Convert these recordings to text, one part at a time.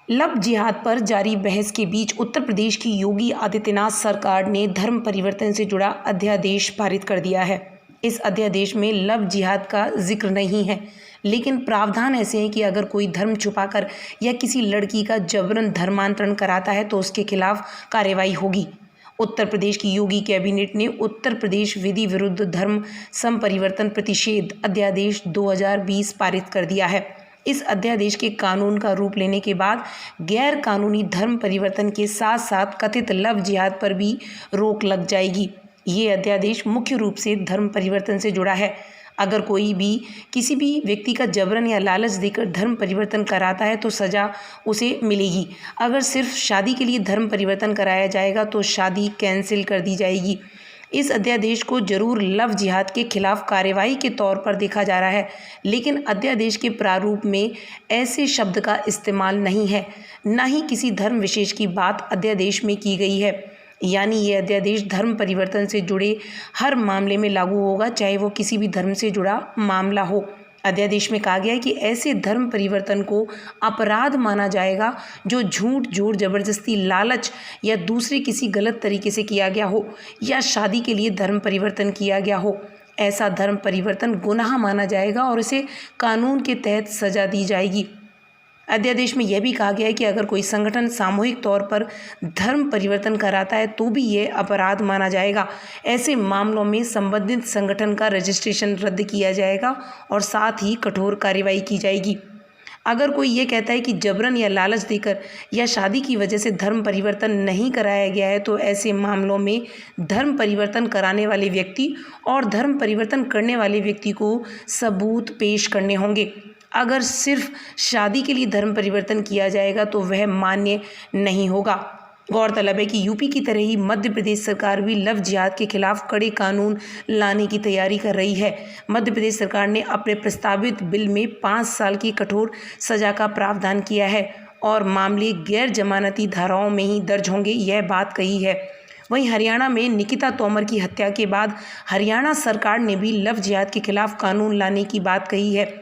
Love जिहाद पर जारी बहस के बीच उत्तर प्रदेश की योगी आदित्यनाथ सरकार ने धर्म परिवर्तन से जुड़ा अध्यादेश पारित कर दिया है। इस अध्यादेश में लव जिहाद का जिक्र नहीं है, लेकिन प्रावधान ऐसे हैं कि अगर कोई धर्म छुपाकर या किसी लड़की का जबरन धर्मांतरण कराता है तो उसके खिलाफ कार्रवाई होगी। उत्तर प्रदेश की योगी कैबिनेट ने उत्तर प्रदेश विधि विरुद्ध धर्म संपरिवर्तन प्रतिषेध अध्यादेश 2020 पारित कर दिया है। इस अध्यादेश के कानून का रूप लेने के बाद गैर कानूनी धर्म परिवर्तन के साथ साथ कथित लव जिहाद पर भी रोक लग जाएगी। ये अध्यादेश मुख्य रूप से धर्म परिवर्तन से जुड़ा है। अगर कोई भी किसी भी व्यक्ति का जबरन या लालच देकर धर्म परिवर्तन कराता है तो सज़ा उसे मिलेगी। अगर सिर्फ शादी के लिए धर्म परिवर्तन कराया जाएगा तो शादी कैंसिल कर दी जाएगी। इस अध्यादेश को जरूर लव जिहाद के खिलाफ कार्रवाई के तौर पर देखा जा रहा है, लेकिन अध्यादेश के प्रारूप में ऐसे शब्द का इस्तेमाल नहीं है, न ही किसी धर्म विशेष की बात अध्यादेश में की गई है। यानी ये अध्यादेश धर्म परिवर्तन से जुड़े हर मामले में लागू होगा, चाहे वो किसी भी धर्म से जुड़ा मामला हो। अध्यादेश में कहा गया है कि ऐसे धर्म परिवर्तन को अपराध माना जाएगा जो झूठ, जोर जबरदस्ती, लालच या दूसरे किसी गलत तरीके से किया गया हो या शादी के लिए धर्म परिवर्तन किया गया हो। ऐसा धर्म परिवर्तन गुनाह माना जाएगा और इसे कानून के तहत सजा दी जाएगी। अध्यादेश में यह भी कहा गया है कि अगर कोई संगठन सामूहिक तौर पर धर्म परिवर्तन कराता है तो भी यह अपराध माना जाएगा। ऐसे मामलों में संबंधित संगठन का रजिस्ट्रेशन रद्द किया जाएगा और साथ ही कठोर कार्रवाई की जाएगी। अगर कोई ये कहता है कि जबरन या लालच देकर या शादी की वजह से धर्म परिवर्तन नहीं कराया गया है तो ऐसे मामलों में धर्म परिवर्तन कराने वाले व्यक्ति और धर्म परिवर्तन करने वाले व्यक्ति को सबूत पेश करने होंगे। अगर सिर्फ शादी के लिए धर्म परिवर्तन किया जाएगा तो वह मान्य नहीं होगा। गौरतलब है कि यूपी की तरह ही मध्य प्रदेश सरकार भी लव जिहाद के खिलाफ कड़े कानून लाने की तैयारी कर रही है। मध्य प्रदेश सरकार ने अपने प्रस्तावित बिल में 5 साल की कठोर सजा का प्रावधान किया है और मामले गैर जमानती धाराओं में ही दर्ज होंगे, यह बात कही है। वहीं हरियाणा में निकिता तोमर की हत्या के बाद हरियाणा सरकार ने भी लव जिहाद के खिलाफ कानून लाने की बात कही है,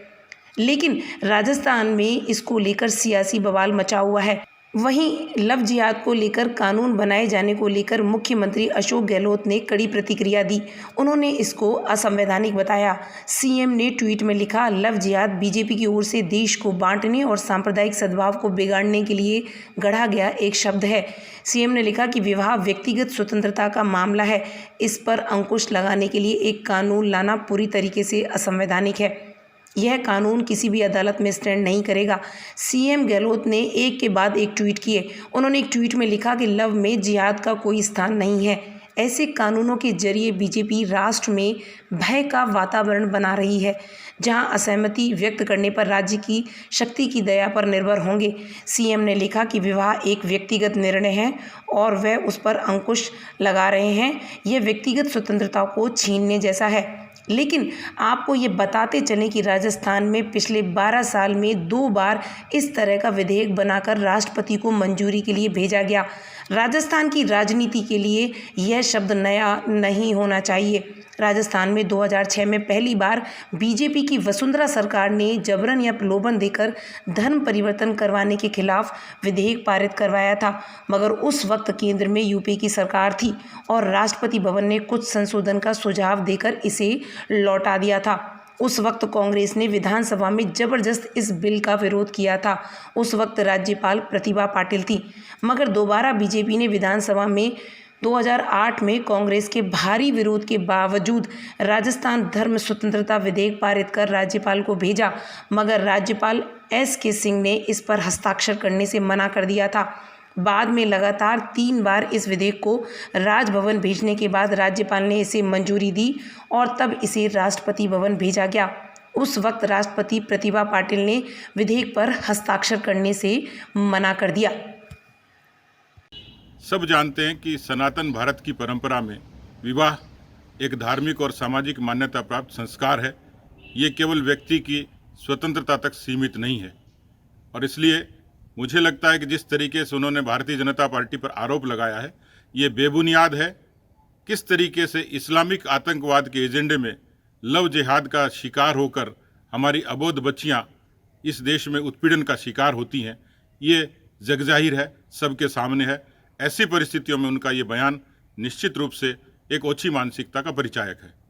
लेकिन राजस्थान में इसको लेकर सियासी बवाल मचा हुआ है। वहीं लव जिहाद को लेकर कानून बनाए जाने को लेकर मुख्यमंत्री अशोक गहलोत ने कड़ी प्रतिक्रिया दी। उन्होंने इसको असंवैधानिक बताया। सीएम ने ट्वीट में लिखा, लव जिहाद बीजेपी की ओर से देश को बांटने और सांप्रदायिक सद्भाव को बिगाड़ने के लिए गढ़ा गया एक शब्द है। सीएम ने लिखा कि विवाह व्यक्तिगत स्वतंत्रता का मामला है, इस पर अंकुश लगाने के लिए एक कानून लाना पूरी तरीके से असंवैधानिक है। यह कानून किसी भी अदालत में स्टैंड नहीं करेगा। सीएम गहलोत ने एक के बाद एक ट्वीट किए। उन्होंने एक ट्वीट में लिखा कि लव में जिहाद का कोई स्थान नहीं है। ऐसे कानूनों के जरिए बीजेपी राष्ट्र में भय का वातावरण बना रही है, जहां असहमति व्यक्त करने पर राज्य की शक्ति की दया पर निर्भर होंगे। सीएम ने लिखा कि विवाह एक व्यक्तिगत निर्णय है और वह उस पर अंकुश लगा रहे हैं। यह व्यक्तिगत स्वतंत्रता को छीनने जैसा है। लेकिन आपको ये बताते चलें कि राजस्थान में पिछले 12 साल में 2 बार इस तरह का विधेयक बनाकर राष्ट्रपति को मंजूरी के लिए भेजा गया। राजस्थान की राजनीति के लिए यह शब्द नया नहीं होना चाहिए। राजस्थान में 2006 में पहली बार बीजेपी की वसुंधरा सरकार ने जबरन या प्रलोभन देकर धर्म परिवर्तन करवाने के खिलाफ विधेयक पारित करवाया था, मगर उस वक्त केंद्र में यूपी की सरकार थी और राष्ट्रपति भवन ने कुछ संशोधन का सुझाव देकर इसे लौटा दिया था। उस वक्त कांग्रेस ने विधानसभा में जबरदस्त इस बिल का विरोध किया था। उस वक्त राज्यपाल प्रतिभा पाटिल थी, मगर दोबारा बीजेपी ने विधानसभा में 2008 में कांग्रेस के भारी विरोध के बावजूद राजस्थान धर्म स्वतंत्रता विधेयक पारित कर राज्यपाल को भेजा, मगर राज्यपाल एस.के. सिंह ने इस पर हस्ताक्षर करने से मना कर दिया था। बाद में लगातार 3 बार इस विधेयक को राजभवन भेजने के बाद राज्यपाल ने इसे मंजूरी दी और तब इसे राष्ट्रपति भवन भेजा गया। उस वक्त राष्ट्रपति प्रतिभा पाटिल ने विधेयक पर हस्ताक्षर करने से मना कर दिया। सब जानते हैं कि सनातन भारत की परंपरा में विवाह एक धार्मिक और सामाजिक मान्यता प्राप्त संस्कार है। ये केवल व्यक्ति की स्वतंत्रता तक सीमित नहीं है और इसलिए मुझे लगता है कि जिस तरीके से उन्होंने भारतीय जनता पार्टी पर आरोप लगाया है, ये बेबुनियाद है। किस तरीके से इस्लामिक आतंकवाद के एजेंडे में लव जिहाद का शिकार होकर हमारी अबोध बच्चियां इस देश में उत्पीड़न का शिकार होती हैं, ये जगजाहिर है, सबके सामने है। ऐसी परिस्थितियों में उनका ये बयान निश्चित रूप से एक ओछी मानसिकता का परिचायक है।